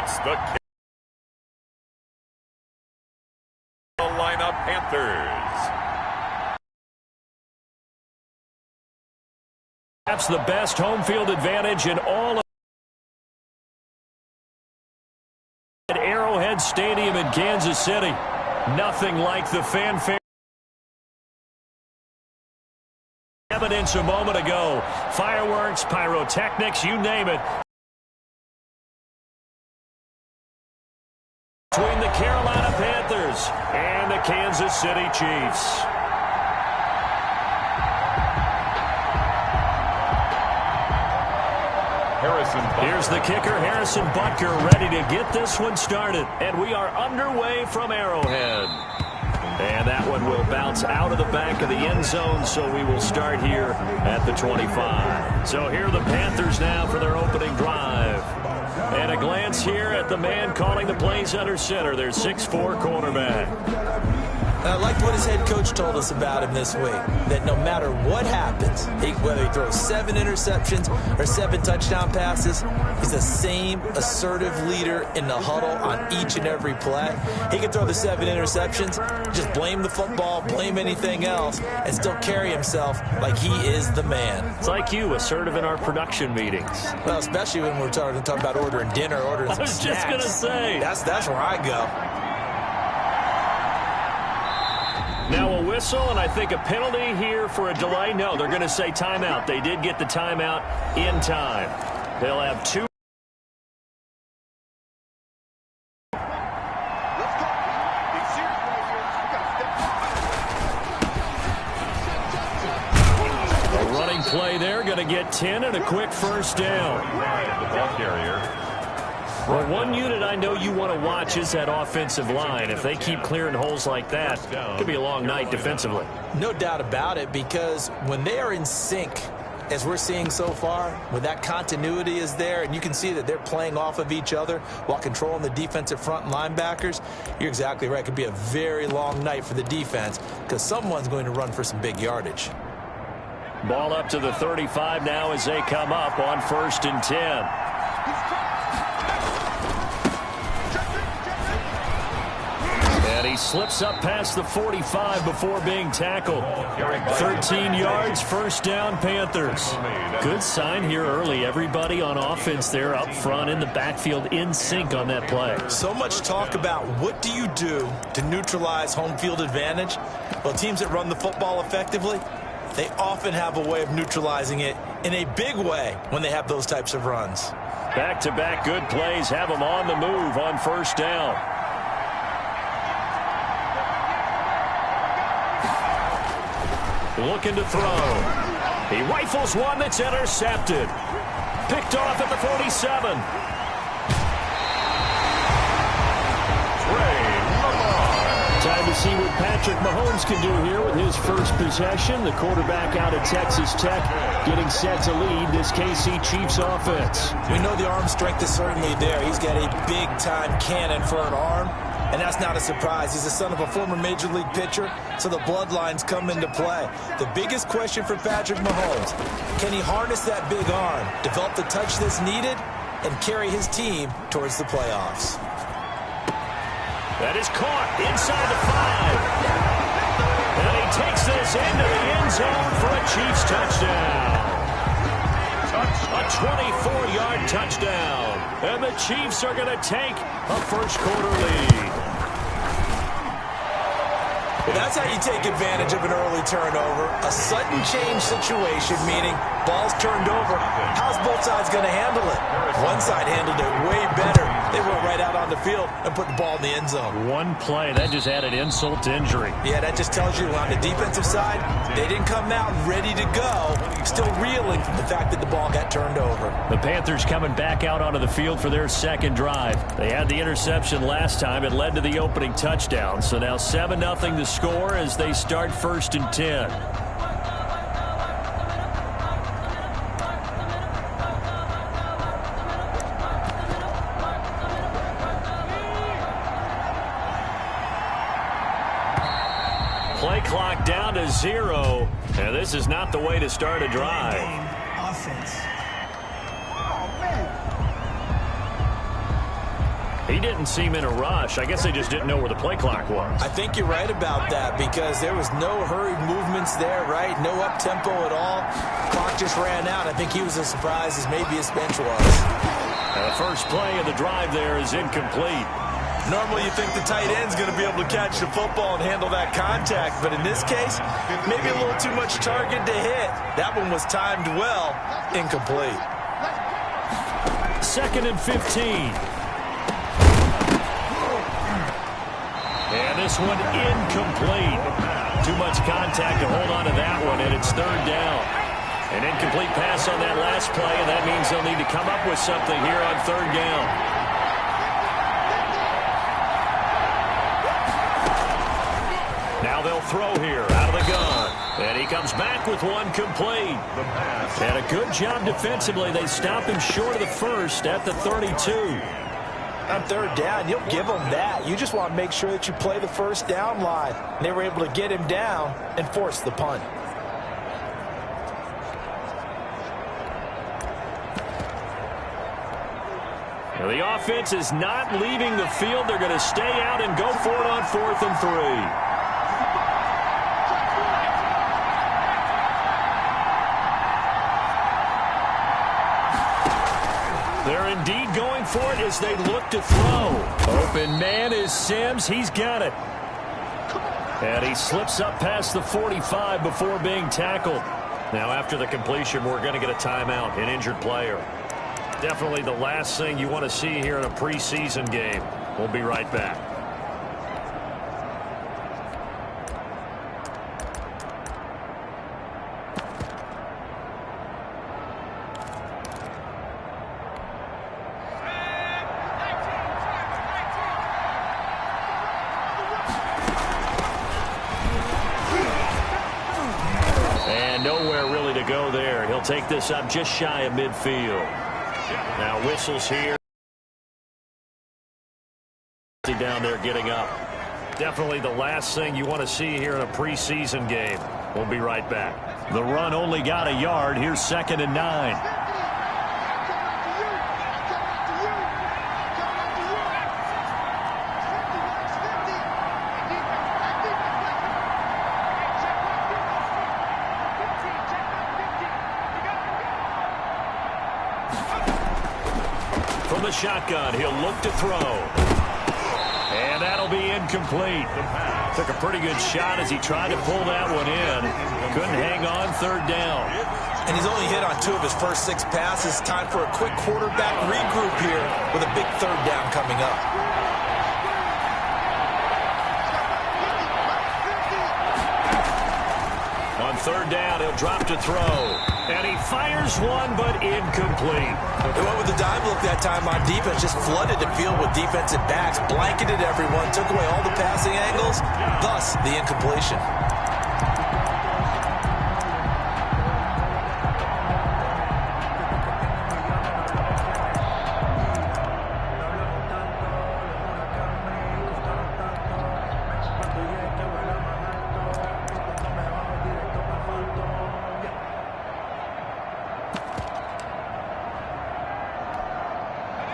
It's the lineup Panthers. That's the best home field advantage in all of at Arrowhead Stadium in Kansas City. Nothing like the fanfare. Evidence a moment ago. Fireworks, pyrotechnics, you name it. Between the Carolina Panthers and the Kansas City Chiefs. Here's the kicker, Harrison Butker, ready to get this one started. And we are underway from Arrowhead. And that one will bounce out of the back of the end zone, so we will start here at the 25. So here are the Panthers now for their opening drive. And a glance here at the man calling the plays under center, their 6'4" cornerback. I liked what his head coach told us about him this week, that no matter what happens, whether he throws 7 interceptions or 7 touchdown passes, he's the same assertive leader in the huddle on each and every play. He can throw the 7 interceptions, just blame the football, blame anything else, and still carry himself like he is the man. It's like you, assertive in our production meetings. Well, especially when we're talking about ordering dinner, ordering some snacks. I was just going to say. That's where I go. Now a whistle, and I think a penalty here for a delay. No, they're going to say timeout. They did get the timeout in time. They'll have 2. A running play there, going to get 10 and a quick first down. The ball carrier. Well, one unit I know you want to watch is that offensive line. If they keep clearing holes like that, it could be a long night defensively. No doubt about it, because when they are in sync, as we're seeing so far, when that continuity is there, and you can see that they're playing off of each other while controlling the defensive front linebackers, you're exactly right. It could be a very long night for the defense because someone's going to run for some big yardage. Ball up to the 35 now as they come up on 1st and 10. And he slips up past the 45 before being tackled. 13 yards, first down, Panthers. Good sign here early. Everybody on offense there up front in the backfield in sync on that play. So much talk about what do you do to neutralize home field advantage? Well, teams that run the football effectively, they often have a way of neutralizing it in a big way when they have those types of runs. Back-to-back good plays have them on the move on 1st down. Looking to throw. He rifles one that's intercepted. Picked off at the 47. Time to see what Patrick Mahomes can do here with his first possession. The quarterback out of Texas Tech getting set to lead this KC Chiefs offense. We know the arm strength is certainly there. He's got a big-time cannon for an arm. And that's not a surprise. He's the son of a former Major League pitcher, so the bloodlines come into play. The biggest question for Patrick Mahomes, can he harness that big arm, develop the touch that's needed, and carry his team towards the playoffs? That is caught inside the 5. And he takes this into the end zone for a Chiefs touchdown. A 24-yard touchdown. And the Chiefs are going to take a first-quarter lead. Well, that's how you take advantage of an early turnover. A sudden change situation, meaning ball's turned over. How's both sides going to handle it? One side handled it way better. They went right out on the field and put the ball in the end zone. One play, that just added insult to injury. Yeah, that just tells you on the defensive side, they didn't come out ready to go, still reeling from the fact that the ball got turned over. The Panthers coming back out onto the field for their second drive. They had the interception last time. It led to the opening touchdown. So now 7-0 the score as they start 1st and 10. Play clock down to 0. And this is not the way to start a drive. Offense. He didn't seem in a rush. I guess they just didn't know where the play clock was. I think you're right about that because there was no hurried movements there, right? No up-tempo at all. Clock just ran out. I think he was as surprised as maybe his bench was. The first play of the drive there is incomplete. Normally you think the tight end's going to be able to catch the football and handle that contact, but in this case, maybe a little too much target to hit. That one was timed well. Incomplete. 2nd and 15. And this one incomplete. Too much contact to hold on to that one, and it's 3rd down. An incomplete pass on that last play, and that means they'll need to come up with something here on 3rd down. Now they'll throw here out of the gun. And he comes back with one complete. And a good job defensively. They stop him short of the first at the 32. On 3rd down, you'll give them that. You just want to make sure that you play the first down line. And they were able to get him down and force the punt. Now the offense is not leaving the field. They're going to stay out and go for it on 4th and 3. They're indeed going for it as they look to throw. Open man is Sims. He's got it. And he slips up past the 45 before being tackled. Now after the completion, we're going to get a timeout, an injured player. Definitely the last thing you want to see here in a preseason game. We'll be right back. Go there. He'll take this up just shy of midfield. Now whistles here. Down there getting up. Definitely the last thing you want to see here in a preseason game. We'll be right back. The run only got a yard. Here's 2nd and 9. Shotgun. He'll look to throw. And that'll be incomplete. Took a pretty good shot as he tried to pull that one in. Couldn't hang on 3rd down. And he's only hit on 2 of his first 6 passes. Time for a quick quarterback regroup here with a big 3rd down coming up. On 3rd down, he'll drop to throw. And he fires one, but incomplete. They went with the dime look that time on defense. Just flooded the field with defensive backs. Blanketed everyone. Took away all the passing angles. Thus, the incompletion.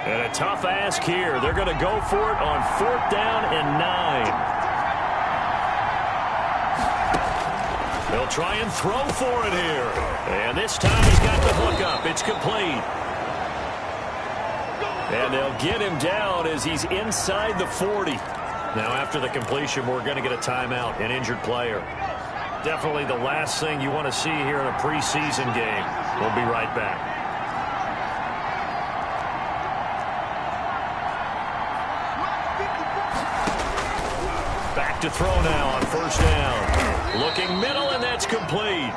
And a tough ask here. They're going to go for it on 4th down and 9. They'll try and throw for it here. And this time he's got the hook up. It's complete. And they'll get him down as he's inside the 40. Now after the completion, we're going to get a timeout, an injured player. Definitely the last thing you want to see here in a preseason game. We'll be right back. To throw now on 1st down. Looking middle, and that's complete.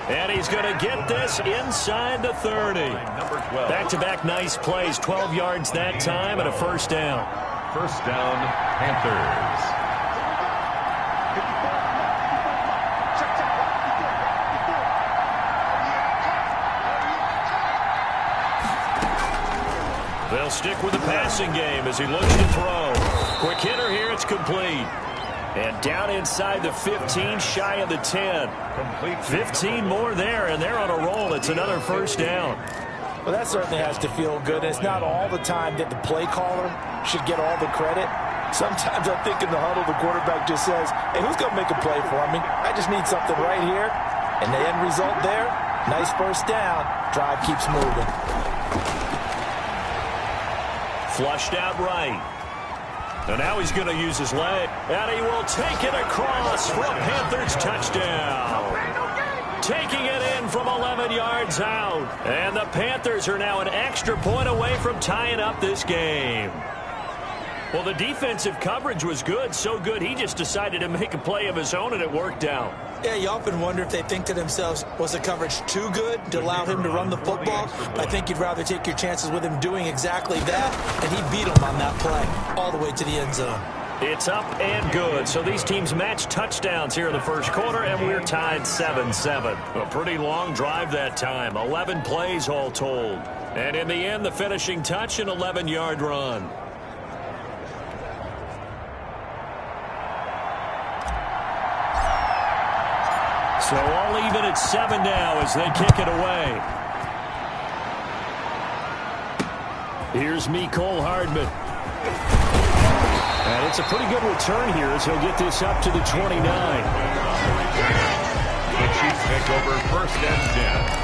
And he's going to get this inside the 30. Back-to-back nice plays. 12 yards that time and a 1st down. 1st down, Panthers. They'll stick with the passing game as he looks to throw. Quick hitter here. It's complete. And down inside the 15, shy of the 10. 15 more there, and they're on a roll. It's another 1st down. Well, that certainly has to feel good. And it's not all the time that the play caller should get all the credit. Sometimes I think in the huddle, the quarterback just says, hey, who's going to make a play for me? I just need something right here. And the end result there, nice first down. Drive keeps moving. Flushed out right. And now he's going to use his leg. And he will take it across for a Panthers touchdown. Taking it in from 11 yards out. And the Panthers are now an extra point away from tying up this game. Well, the defensive coverage was good, so good he just decided to make a play of his own, and it worked out. Yeah, you often wonder if they think to themselves, was the coverage too good to allow him to run the football? I think you'd rather take your chances with him doing exactly that, and he beat him on that play all the way to the end zone. It's up and good. So these teams match touchdowns here in the first quarter, and we're tied 7-7. A pretty long drive that time. 11 plays all told. And in the end, the finishing touch, an 11-yard run. So all even at 7 now as they kick it away. Here's Mecole Hardman. And it's a pretty good return here as he'll get this up to the 29. The Chiefs take over first and 10.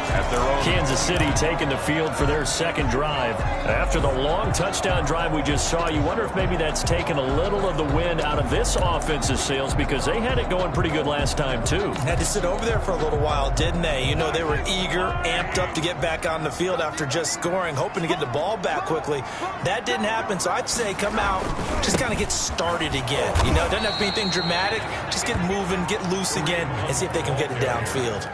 At their own. Kansas City taking the field for their second drive. After the long touchdown drive we just saw, you wonder if maybe that's taken a little of the wind out of this offensive sails because they had it going pretty good last time too. Had to sit over there for a little while, didn't they? You know, they were eager, amped up to get back on the field after just scoring, hoping to get the ball back quickly. That didn't happen, so I'd say come out, just kind of get started again. You know, it doesn't have to be anything dramatic. Just get moving, get loose again, and see if they can get it downfield.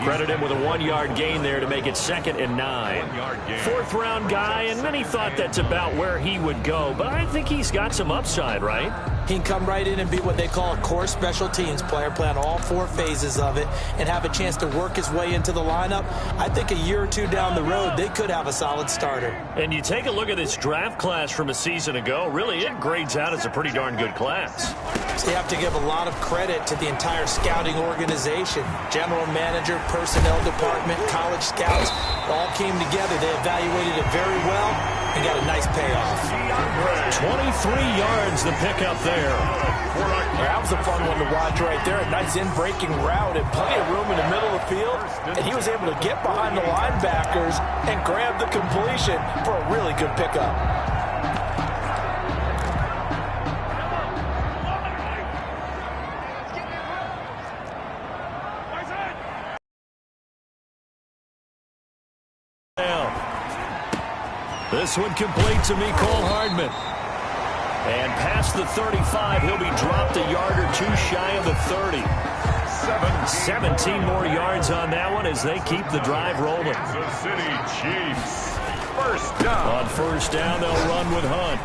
Credit him with a 1-yard gain there to make it 2nd and 9. Fourth-round guy, and many thought that's about where he would go. But I think he's got some upside, right? He can come right in and be what they call a core special teams player, play on all 4 phases of it, and have a chance to work his way into the lineup. I think a year or two down the road, they could have a solid starter. And you take a look at this draft class from a season ago, really it grades out as a pretty darn good class. So you have to give a lot of credit to the entire scouting organization. General manager, personnel department, college scouts, all came together. They evaluated it very well and got a nice payoff. 23 yards the pickup there. That was a fun one to watch right there. A nice in-breaking route and plenty of room in the middle of the field. And he was able to get behind the linebackers and grab the completion for a really good pickup. This one complete to Mecole Hardman. And past the 35, he'll be dropped a yard or two shy of the 30. 17 more yards on that one as they keep the drive rolling. Kansas City Chiefs. First down. On first down, they'll run with Hunt.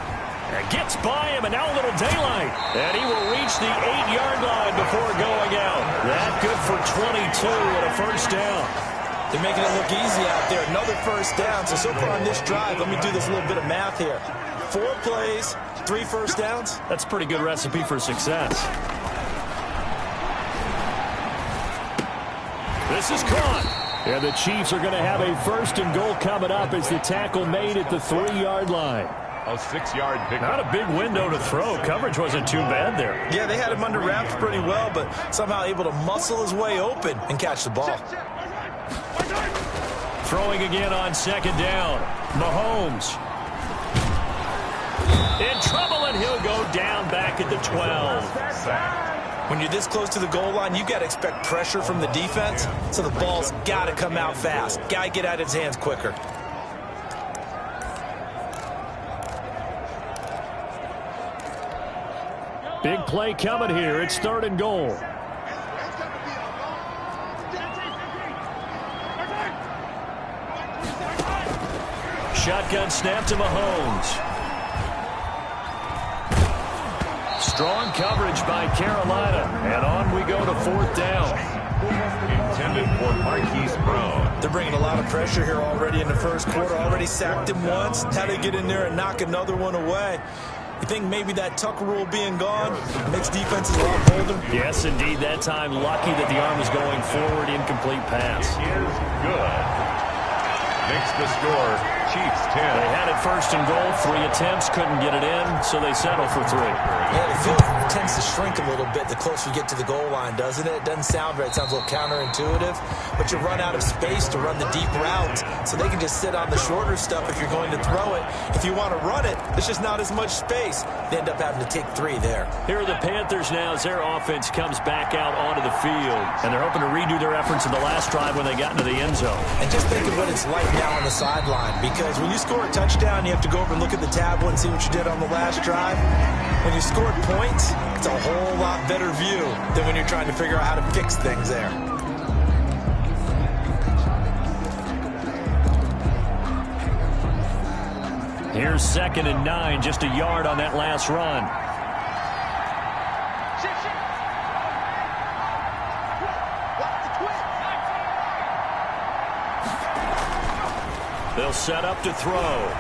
And gets by him, and now a little daylight. And he will reach the 8-yard line before going out. That good for 22 and a first down. They're making it look easy out there. Another first down. So far on this drive, let me do this little bit of math here. 4 plays, 3 first downs. That's a pretty good recipe for success. This is caught. And the Chiefs are going to have a first and goal coming up as the tackle made at the 3-yard line. A 6-yard pickup. Not a big window to throw. Coverage wasn't too bad there. Yeah, they had him under wraps pretty well, but somehow able to muscle his way open and catch the ball. Throwing again on second down. Mahomes. In trouble, and he'll go down back at the 12. When you're this close to the goal line, you got to expect pressure from the defense, so the ball's got to come out fast. Got to get out of his hands quicker. Big play coming here. It's 3rd and goal. Shotgun snap to Mahomes. Strong coverage by Carolina. And on we go to 4th down. Intended for Marquise Brown. They're bringing a lot of pressure here already in the first quarter. Already sacked him once. How they get in there and knock another one away. You think maybe that Tucker rule being gone makes defenses a lot bolder? Yes, indeed. That time lucky that the arm was going forward. Incomplete pass. It is good. makes the score Chiefs 10. They had it first and goal, 3 attempts, couldn't get it in, so they settle for 3. Yeah, the field tends to shrink a little bit the closer you get to the goal line, doesn't it? It doesn't sound right. It sounds a little counterintuitive, but you run out of space to run the deep routes, so they can just sit on the shorter stuff if you're going to throw it. If you want to run it, there's just not as much space. They end up having to take 3 there. Here are the Panthers now as their offense comes back out onto the field, and they're hoping to redo their efforts in the last drive when they got into the end zone. And just think of what it's like now on the sideline, because when you score a touchdown, you have to go over and look at the tablet and see what you did on the last drive. When you scored points, it's a whole lot better view than when you're trying to figure out how to fix things there. Here's 2nd and 9, just a yard on that last run. They'll set up to throw.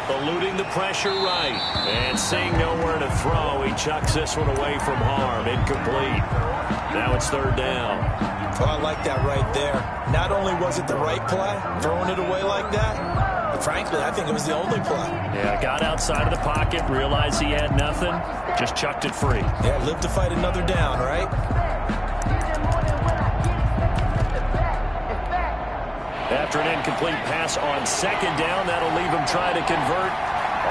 Eluding the pressure right. And seeing nowhere to throw, he chucks this one away from harm. Incomplete. Now it's 3rd down. Oh, I like that right there. Not only was it the right play, throwing it away like that, but frankly, I think it was the only play. Yeah, got outside of the pocket, realized he had nothing, just chucked it free. Yeah, live to fight another down, right? After an incomplete pass on 2nd down, that'll leave him trying to convert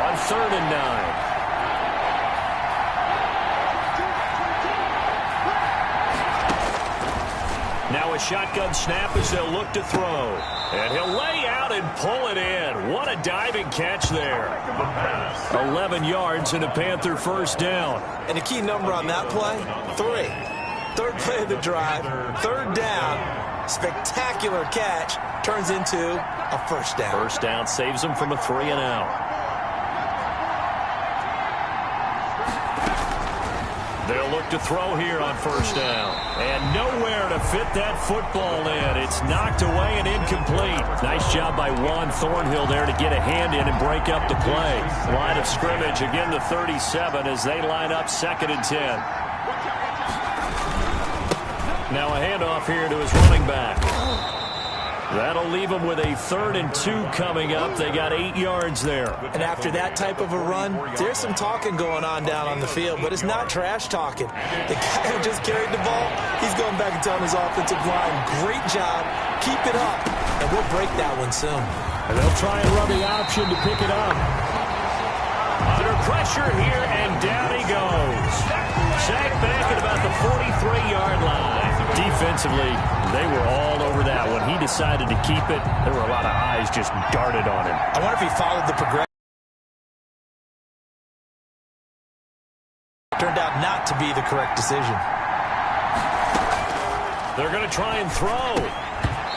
on 3rd and 9. Now a shotgun snap as they'll look to throw. And he'll lay out and pull it in. What a diving catch there. 11 yards and a Panther 1st down. And the key number on that play, 3. 3rd play of the drive, 3rd down. Spectacular catch turns into a 1st down. 1st down saves him from a 3 and out. They'll look to throw here on 1st down. And nowhere to fit that football in. It's knocked away and incomplete. Nice job by Juan Thornhill there to get a hand in and break up the play. Line of scrimmage, again the 37 as they line up 2nd and 10. Now a handoff here to his running back. That'll leave them with a 3rd and 2 coming up. They got 8 yards there. And after that type of a run, there's some talking going on down on the field, but it's not trash talking. The guy who just carried the ball, he's going back and telling his offensive line, great job, keep it up, and we'll break that one soon. And they'll try and run the option to pick it up. Under pressure here, and down he goes. Sacked back at about the 43-yard line. Defensively, they were all over that. When he decided to keep it, there were a lot of eyes just darted on him. I wonder if he followed the progression. Turned out not to be the correct decision. They're going to try and throw.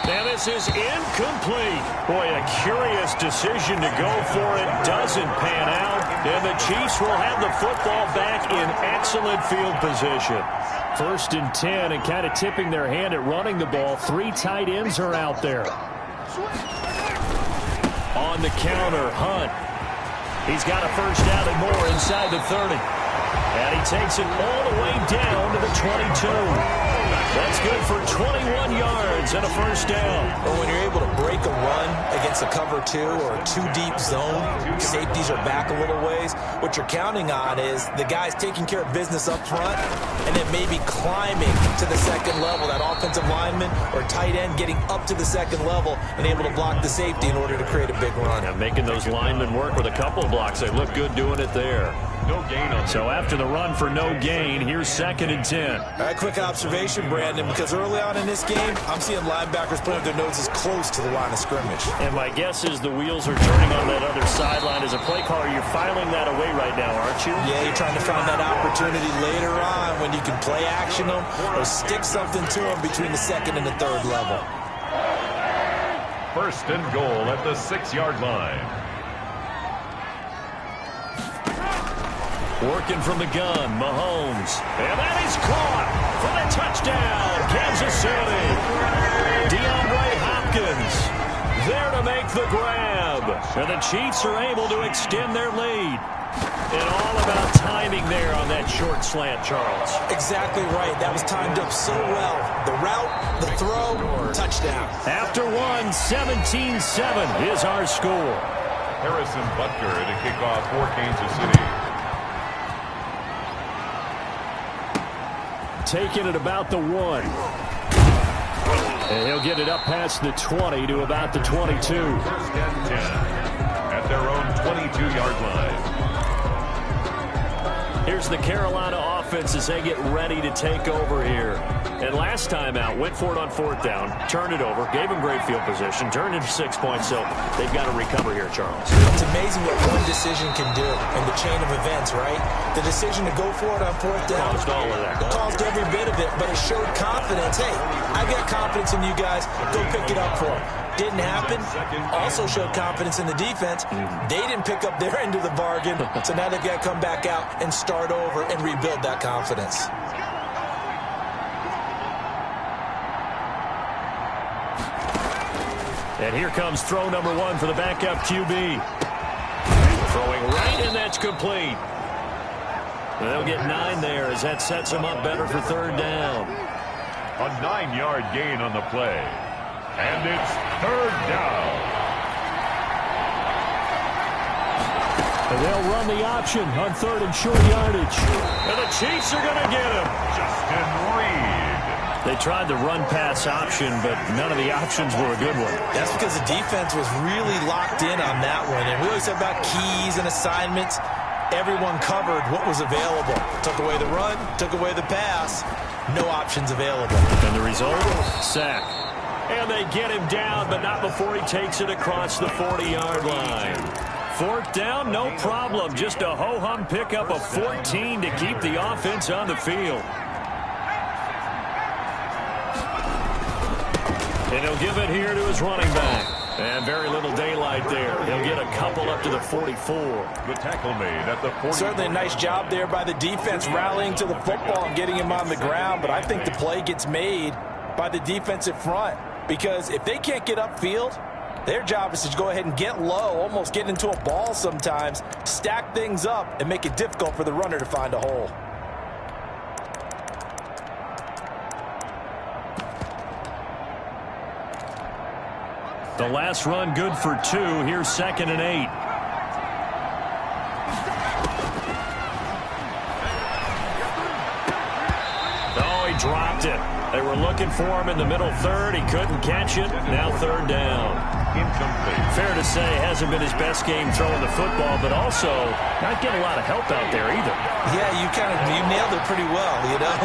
And this is incomplete. Boy, a curious decision to go for it. Doesn't pan out. And the Chiefs will have the football back in excellent field position. 1st and 10, and kind of tipping their hand at running the ball. 3 tight ends are out there. On the counter, Hunt. He's got a 1st down and more inside the 30. And he takes it all the way down to the 22. That's good for 21 yards and a 1st down. But when you're able to break a run against a cover 2 or a 2-deep zone, safeties are back a little ways. What you're counting on is the guys taking care of business up front and then maybe climbing to the 2nd level, that offensive lineman or tight end getting up to the 2nd level and able to block the safety in order to create a big run. Yeah, making those linemen work with a couple of blocks. They look good doing it there. No gain on. So after the run for no gain, here's 2nd and 10. All right, quick observation, Brandon, because early on in this game, I'm seeing linebackers putting their noses close to the line of scrimmage. And my guess is the wheels are turning on that other sideline. As a play caller, you're filing that away right now, aren't you? Yeah, you're trying to find that opportunity later on when you can play action them or stick something to them between the 2nd and the 3rd level. 1st and goal at the 6-yard line. Working from the gun, Mahomes. And that is caught for the touchdown, Kansas City. DeAndre Hopkins there to make the grab. And the Chiefs are able to extend their lead. And all about timing there on that short slant, Charles. Exactly right. That was timed up so well. The route, the throw, touchdown. After one, 17-7 is our score. Harrison Butker to kick off for Kansas City. Taking it about the 1. And he'll get it up past the 20 to about the 22. First and 10 at their own 22-yard line. Here's the Carolina offense as they get ready to take over here. And last time out, went for it on 4th down, turned it over, gave them great field position, turned into 6 points, so they've got to recover here, Charles. It's amazing what one decision can do in the chain of events, right? The decision to go for it on 4th down. Caused all of that. It caused every bit of it, but it showed confidence. Hey, I've got confidence in you guys. Go pick it up for them. Didn't happen. Also showed confidence in the defense. They didn't pick up their end of the bargain, so now they've got to come back out and start over and rebuild that confidence. And here comes throw number 1 for the backup QB. Throwing right, and that's complete. They'll get 9 there as that sets them up better for 3rd down. A 9-yard gain on the play. And it's 3rd down. And they'll run the option on 3rd and short yardage. And the Chiefs are going to get him. Justin Reed. They tried the run-pass option, but none of the options were a good one. That's because the defense was really locked in on that one. And we always talk about keys and assignments. Everyone covered what was available. Took away the run, took away the pass. No options available. And the result? Sack. And they get him down, but not before he takes it across the 40-yard line. 4th down, no problem. Just a ho-hum pickup of 14 to keep the offense on the field. And he'll give it here to his running back. And very little daylight there. He'll get a couple up to the 44. The tackle made at the 44. Certainly a nice job there by the defense rallying to the football and getting him on the ground. But I think the play gets made by the defensive front. Because if they can't get upfield, their job is to go ahead and get low, almost get into a ball sometimes, stack things up, and make it difficult for the runner to find a hole. The last run good for 2. Here's 2nd and 8. Oh, he dropped it. They were looking for him in the middle 3rd. He couldn't catch it. Now 3rd down. Incomplete. Fair to say, hasn't been his best game throwing the football, but also not getting a lot of help out there either. Yeah, you nailed it pretty well, you know.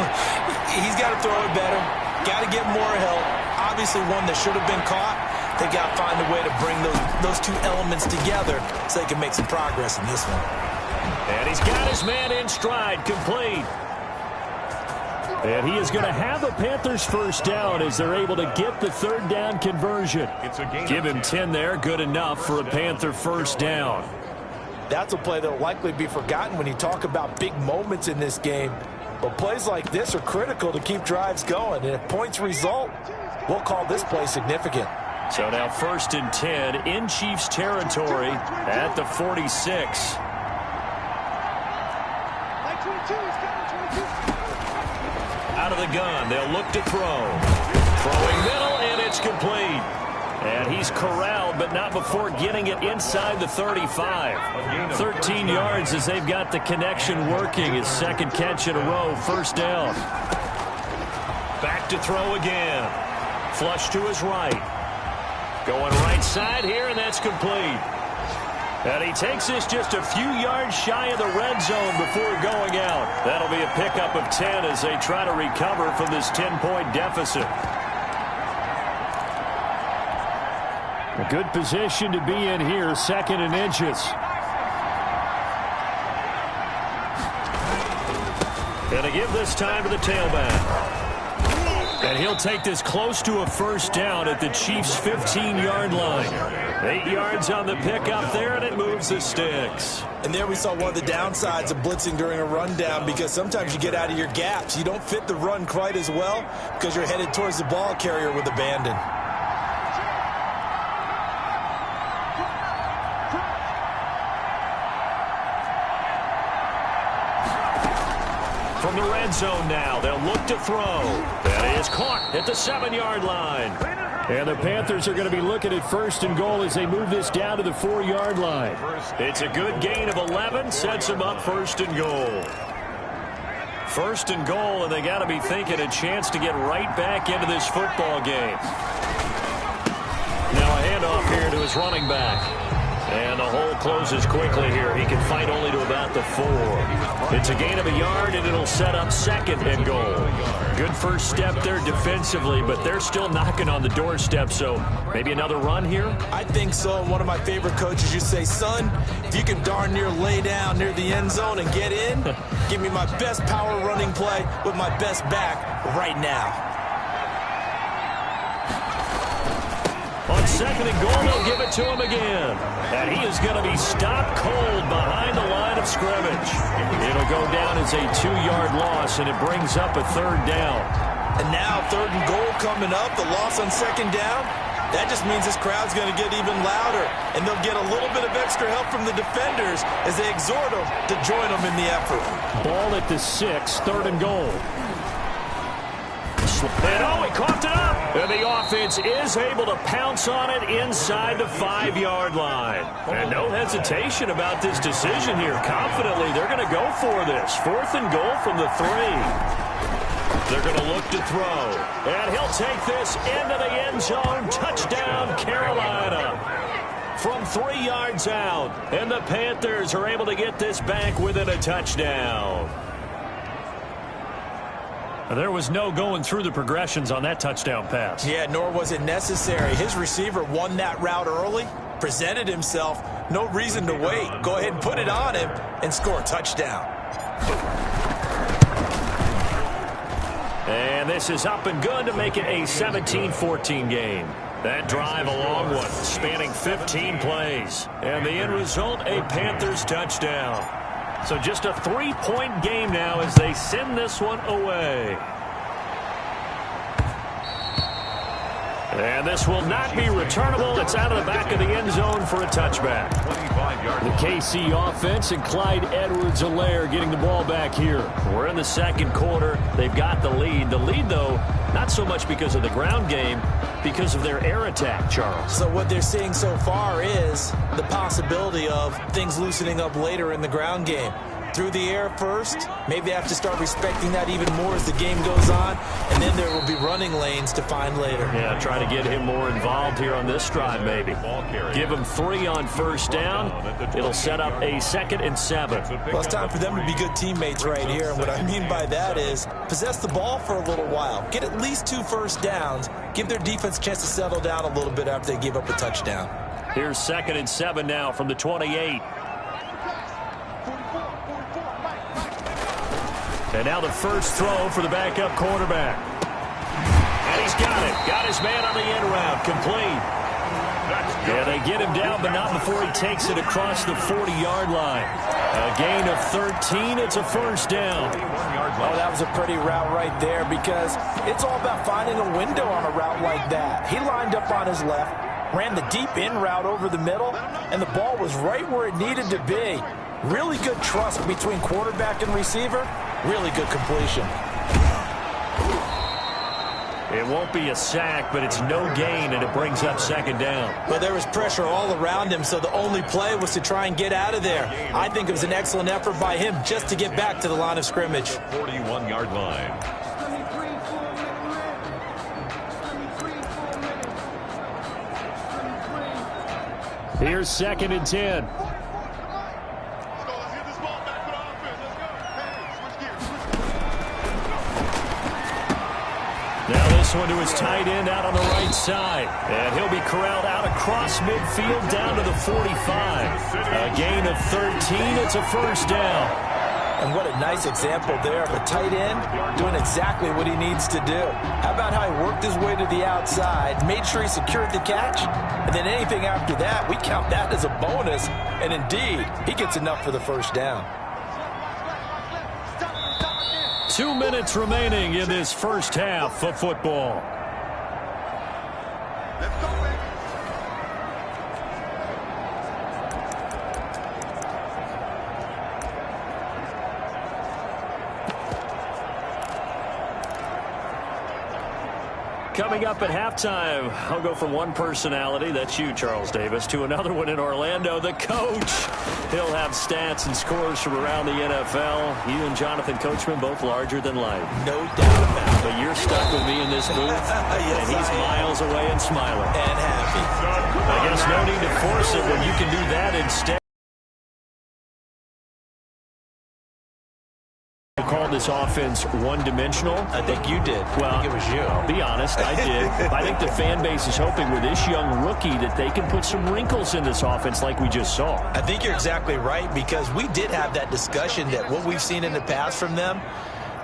He's got to throw it better. Got to get more help. Obviously one that should have been caught. They got to find a way to bring those two elements together so they can make some progress in this one. And he's got his man in stride, complete. And he is going to have a Panthers first down as they're able to get the 3rd down conversion. Give him 10 there, good enough for a Panther first down. That's a play that will likely be forgotten when you talk about big moments in this game. But plays like this are critical to keep drives going. And if points result, we'll call this play significant. So now 1st and 10 in Chiefs territory at the 46. Out of the gun, they'll look to throw. Throwing middle, and it's complete. And he's corralled, but not before getting it inside the 35. 13 yards as they've got the connection working. His 2nd catch in a row, 1st down. Back to throw again. Flush to his right. Going right side here, and that's complete. And he takes this just a few yards shy of the red zone before going out. That'll be a pickup of 10 as they try to recover from this 10-point deficit. A good position to be in here, 2nd and inches. And to give this time to the tailback. And he'll take this close to a first down at the Chiefs' 15-yard line. 8 yards on the pickup there, and it moves the sticks. And there we saw one of the downsides of blitzing during a rundown, because sometimes you get out of your gaps. You don't fit the run quite as well because you're headed towards the ball carrier with abandon. from the red zone now. They'll look to throw. That is caught at the 7-yard line. And the Panthers are going to be looking at 1st and goal as they move this down to the 4-yard line. It's a good gain of 11. Sets them up 1st and goal. 1st and goal, and they got to be thinking a chance to get right back into this football game. Now a handoff here to his running back. And the hole closes quickly here. He can fight only to about the 4. It's a gain of a yard, and it'll set up 2nd and goal. Good first step there defensively, but they're still knocking on the doorstep, so maybe another run here? I think so. One of my favorite coaches used to say, son, if you can darn near lay down near the end zone and get in, give me my best power running play with my best back right now. On 2nd and goal, they'll give it to him again. And he is going to be stopped cold behind the line of scrimmage. It'll go down as a 2-yard loss, and it brings up a 3rd down. And now 3rd and goal coming up, the loss on 2nd down. That just means this crowd's going to get even louder, and they'll get a little bit of extra help from the defenders as they exhort them to join them in the effort. Ball at the 6, 3rd and goal. And oh, he coughed it up. And the offense is able to pounce on it inside the 5-yard line. And no hesitation about this decision here. Confidently, they're going to go for this. 4th and goal from the 3. They're going to look to throw. And he'll take this into the end zone. Touchdown, Carolina. From 3 yards out. And the Panthers are able to get this back within a touchdown. There was no going through the progressions on that touchdown pass. Yeah, nor was it necessary. His receiver won that route early, presented himself. No reason to wait. Go ahead and put it on him and score a touchdown. And this is up and good to make it a 17-14 game. That drive a long one, spanning 15 plays. And the end result, a Panthers touchdown. So just a 3-point game now as they send this one away. And this will not be returnable. It's out of the back of the end zone for a touchback. The KC offense and Clyde Edwards-Helaire getting the ball back here. We're in the 2nd quarter. They've got the lead. The lead, though, not so much because of the ground game, because of their air attack, Charles. So what they're seeing so far is the possibility of things loosening up later in the ground game. Through the air first, maybe they have to start respecting that even more as the game goes on, and then there will be running lanes to find later. Yeah, try to get him more involved here on this drive, maybe. Give him 3 on 1st down. It'll set up a 2nd and 7. Well, it's time for them to be good teammates right here, and what I mean by that is possess the ball for a little while. Get at least 2 first downs. Give their defense a chance to settle down a little bit after they give up a touchdown. Here's 2nd and 7 now from the 28. And now the first throw for the backup quarterback. And he's got it. Got his man on the end route. Complete. Yeah, they get him down, but not before he takes it across the 40-yard line. A gain of 13. It's a 1st down. Oh, that was a pretty route right there because it's all about finding a window on a route like that. He lined up on his left, ran the deep in route over the middle, and the ball was right where it needed to be. Really good trust between quarterback and receiver. Really good completion. It won't be a sack, but it's no gain, and it brings up 2nd down. But there was pressure all around him, so the only play was to try and get out of there. I think it was an excellent effort by him just to get back to the line of scrimmage. 41-yard line. Here's 2nd and 10. Now this one to his tight end out on the right side. And he'll be corralled out across midfield down to the 45. A gain of 13. It's a 1st down. And what a nice example there of a tight end doing exactly what he needs to do. How about how he worked his way to the outside, made sure he secured the catch, and then anything after that, we count that as a bonus. And indeed, he gets enough for the 1st down. 2 minutes remaining in this 1st half of football. Coming up at halftime, I'll go from one personality, that's you, Charles Davis, to another one in Orlando, the coach. He'll have stats and scores from around the NFL. You and Jonathan Coachman both larger than life. No doubt about it. But you're stuck with me in this booth, yes, and he's miles away and smiling. And happy. I guess no need to force it when you can do that instead. Call this offense one-dimensional? I think you did. Well, I think it was you. I'll be honest, I did. I think the fan base is hoping with this young rookie that they can put some wrinkles in this offense like we just saw. I think you're exactly right, because we did have that discussion that what we've seen in the past from them,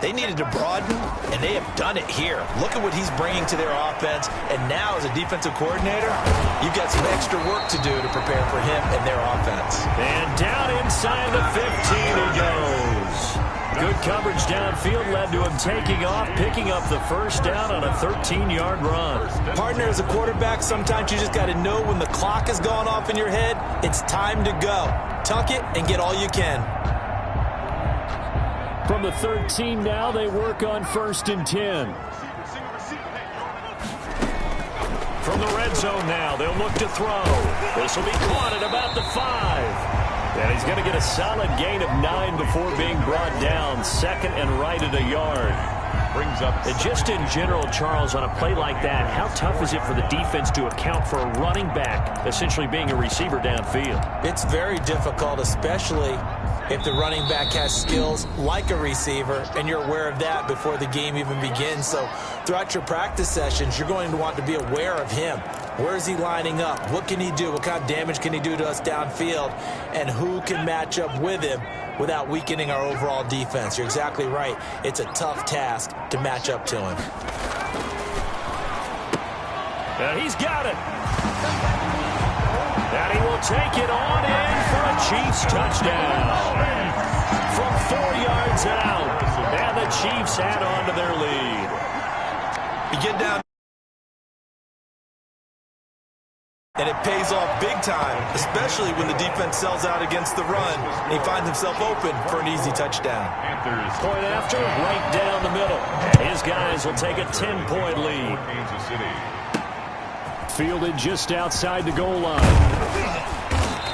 they needed to broaden, and they have done it here. Look at what he's bringing to their offense, and now as a defensive coordinator, you've got some extra work to do to prepare for him and their offense. And down inside the 15 he goes. Good coverage downfield led to him taking off, picking up the first down on a 13-yard run. Partner, as a quarterback, sometimes you just got to know when the clock has gone off in your head, it's time to go. Tuck it and get all you can. From the 13 now, they work on 1st and 10. From the red zone now, they'll look to throw. This will be caught at about the 5. And he's going to get a solid gain of 9 before being brought down. 2nd and right at a yard. Brings up. And just in general, Charles, on a play like that, how tough is it for the defense to account for a running back essentially being a receiver downfield? It's very difficult, especially if the running back has skills like a receiver, and you're aware of that before the game even begins. So throughout your practice sessions, you're going to want to be aware of him. Where is he lining up? What can he do? What kind of damage can he do to us downfield? And who can match up with him without weakening our overall defense? You're exactly right. It's a tough task to match up to him. And he's got it. And he will take it on in for a Chiefs touchdown. From 4 yards out. And the Chiefs add on to their lead. You get down. And it pays off big time, especially when the defense sells out against the run. And he finds himself open for an easy touchdown. Panthers. Point after, right down the middle. His guys will take a 10-point lead. Kansas City. Fielded just outside the goal line.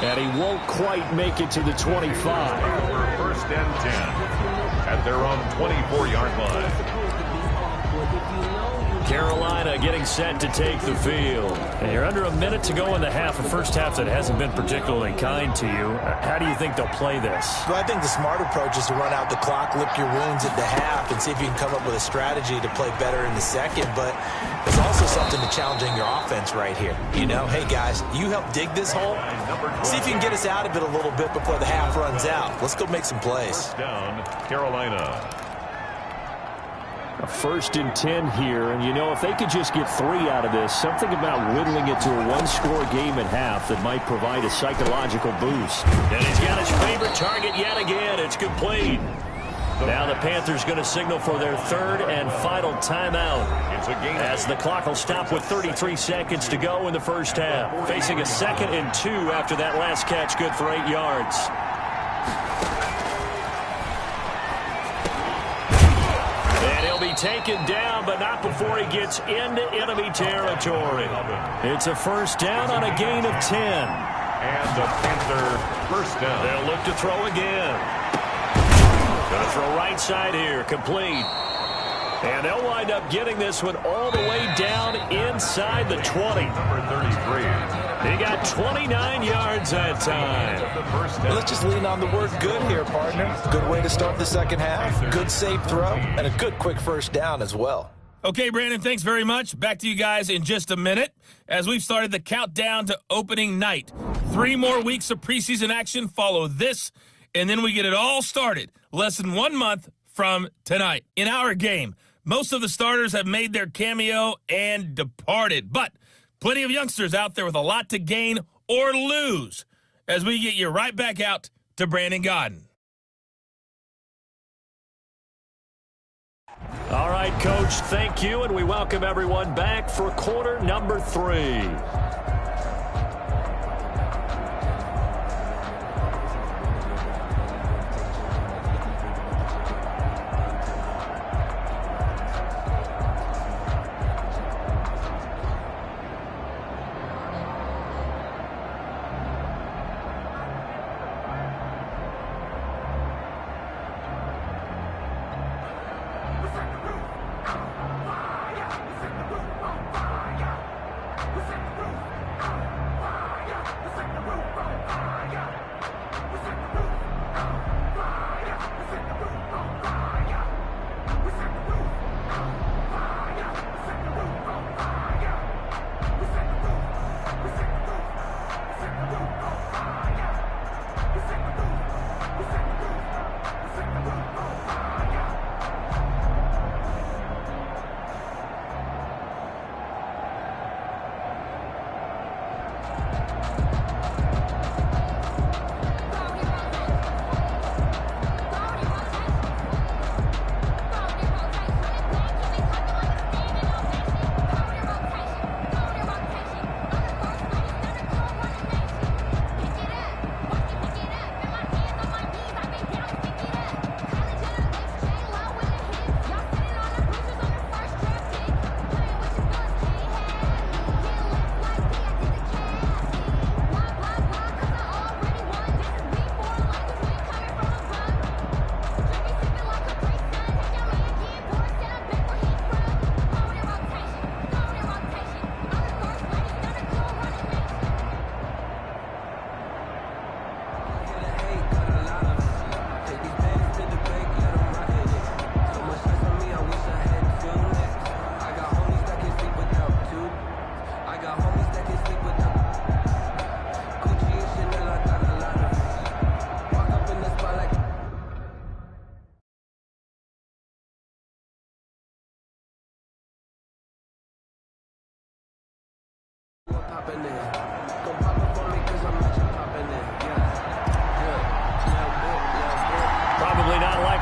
And he won't quite make it to the 25. For 1st and 10 at their own 24-yard line. Carolina getting set to take the field. And you're under a minute to go in the half, a first half that hasn't been particularly kind to you. How do you think they'll play this? Well, I think the smart approach is to run out the clock, lick your wounds at the half, and see if you can come up with a strategy to play better in the second. But there's also something to challenging your offense right here. You know, hey, guys, you help dig this hole. See if you can get us out of it a little bit before the half runs out. Let's go make some plays. Down, Carolina. A 1st and 10 here, and you know, if they could just get 3 out of this, something about whittling it to a one-score game at half that might provide a psychological boost. And he's got his favorite target yet again. It's complete. Now the Panthers going to signal for their 3rd and final timeout. It's a game. As the clock will stop with 33 seconds to go in the first half. Facing a 2nd and 2 after that last catch, good for 8 yards. Taken down, but not before he gets into enemy territory. It's a first down on a gain of 10. And the Panther first down. They'll look to throw again. Going to throw right side here, complete. And they'll wind up getting this one all the way down inside the 20. Number 33. He got 29 yards that time. Well, let's just lean on the word good here, partner. Good way to start the second half. Good safe throw, and a good quick first down as well. Okay, Brandon, thanks very much. Back to you guys in just a minute as we've started the countdown to opening night. 3 more weeks of preseason action follow this, and then we get it all started less than 1 month from tonight. In our game, most of the starters have made their cameo and departed, but plenty of youngsters out there with a lot to gain or lose as we get you right back out to Brandon Godden. All right, Coach, thank you, and we welcome everyone back for quarter number 3.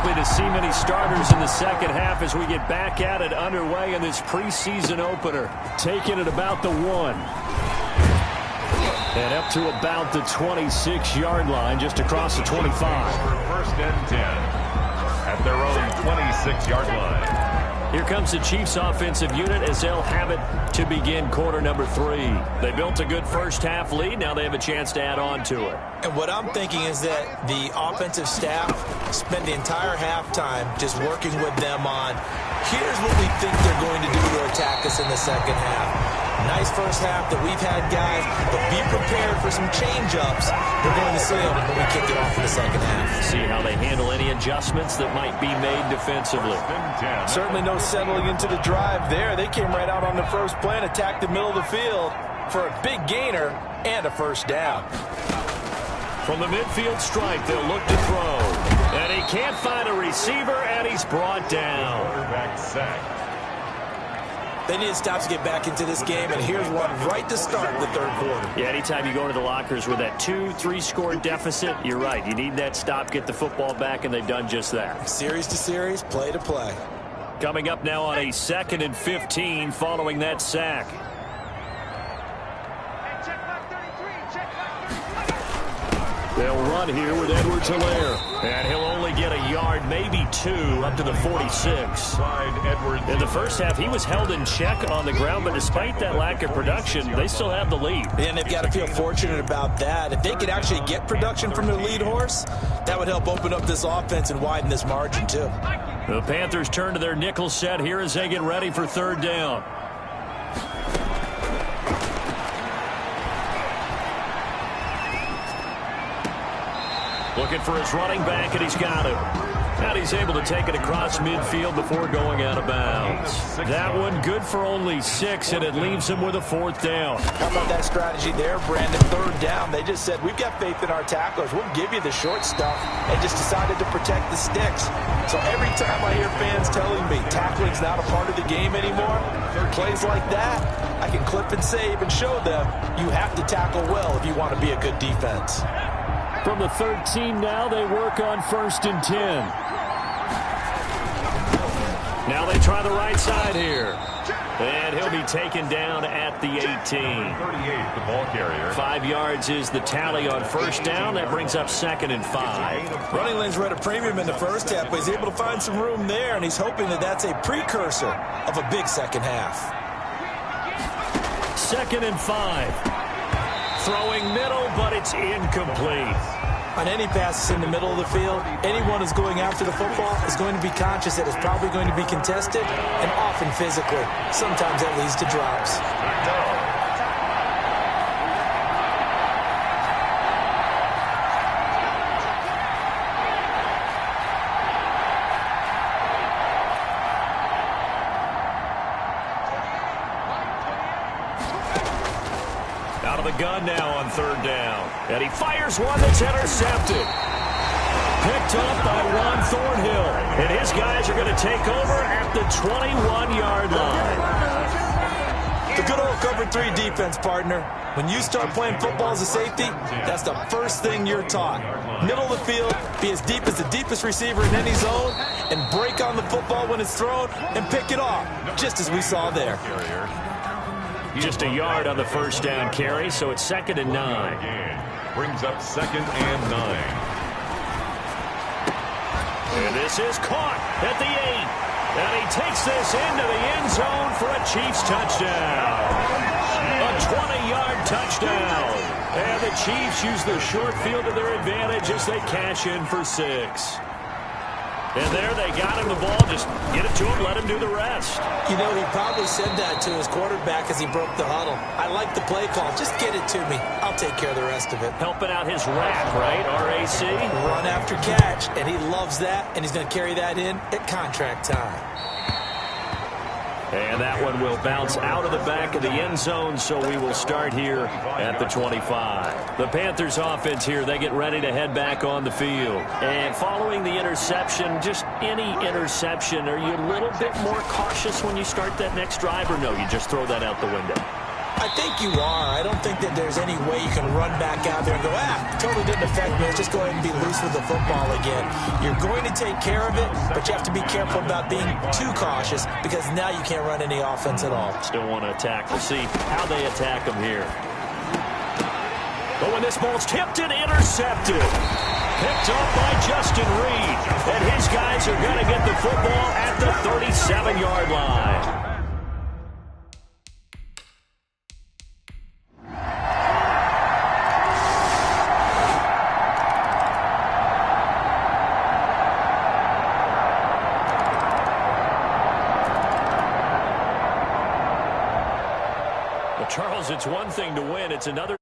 likely to see many starters in the second half as we get back at it underway in this preseason opener. Taking it about the 1. And up to about the 26-yard line, just across the 25. First and 10 at their own 26-yard line. Here comes the Chiefs offensive unit as they'll have it to begin quarter number 3. They built a good first half lead. Now they have a chance to add on to it. And what I'm thinking is that the offensive staff spent the entire halftime just working with them on, here's what we think they're going to do to attack us in the second half. Nice first half that we've had, guys, but be prepared for some change-ups. We're going to see them when we kick it off in the second half. See how they handle any adjustments that might be made defensively. Certainly no settling into the drive there. They came right out on the first play and attacked the middle of the field for a big gainer and a first down. From the midfield stripe, they'll look to throw. And he can't find a receiver, and he's brought down. Quarterback sack. They need stops to get back into this game, and here's one right to start the third quarter. Yeah, anytime you go into the lockers with that 2-3 score deficit, you're right. You need that stop, get the football back, and they've done just that. Series to series, play to play. Coming up now on a 2nd and 15 following that sack. They'll run here with Edwards-Helaire. And he'll only get a yard, maybe 2, up to the 46. In the first half, he was held in check on the ground, but despite that lack of production, they still have the lead. And they've got to feel fortunate about that. If they could actually get production from their lead horse, that would help open up this offense and widen this margin, too. The Panthers turn to their nickel set here as they get ready for third down. Looking for his running back, and he's got him. And he's able to take it across midfield before going out of bounds. That one good for only 6, and it leaves him with a 4th down. How about that strategy there, Brandon? Third down. They just said, we've got faith in our tacklers. We'll give you the short stuff, and just decided to protect the sticks. So every time I hear fans telling me tackling's not a part of the game anymore, plays like that, I can clip and save and show them you have to tackle well if you want to be a good defense. From the 13 now, they work on 1st and 10. Now they try the right side here. And he'll be taken down at the 18. 38, the ball carrier. 5 yards is the tally on first down. That brings up 2nd and 5. Running lanes were at a premium in the first half, but he's able to find some room there, and he's hoping that that's a precursor of a big second half. 2nd and 5. Throwing middle, but it's incomplete. On any passes in the middle of the field, anyone who's going after the football is going to be conscious that it's probably going to be contested and often physically. Sometimes that leads to drops. Out of the gun now on third down. And he fires one that's intercepted. Picked up by Juan Thornhill. And his guys are going to take over at the 21-yard line. The good old cover 3 defense, partner. When you start playing football as a safety, that's the first thing you're taught. Middle of the field, be as deep as the deepest receiver in any zone, and break on the football when it's thrown and pick it off, just as we saw there. Just a yard on the first down carry, so it's 2nd and 9. Brings up 2nd and 9. And this is caught at the 8. And he takes this into the end zone for a Chiefs touchdown. A 20-yard touchdown. And the Chiefs use the short field to their advantage as they cash in for 6. And there they got him the ball. Just get it to him, let him do the rest. You know, he probably said that to his quarterback as he broke the huddle. I like the play call. Just get it to me. I'll take care of the rest of it. Helping out his RAC, right? RAC? Run after catch, and he loves that, and he's going to carry that in at contract time. And that one will bounce out of the back of the end zone, so we will start here at the 25. The Panthers offense here, they get ready to head back on the field. And following the interception, just any interception, are you a little bit more cautious when you start that next drive, or no, you just throw that out the window? I think you are. I don't think that there's any way you can run back out there and go, totally didn't affect me. Let's just go ahead and be loose with the football again. You're going to take care of it, but you have to be careful about being too cautious because now you can't run any offense at all. Still want to attack. We'll see how they attack them here. But when this ball's tipped and intercepted. Picked up by Justin Reed. And his guys are going to get the football at the 37-yard line. Well, Charles, it's one thing to win. It's another.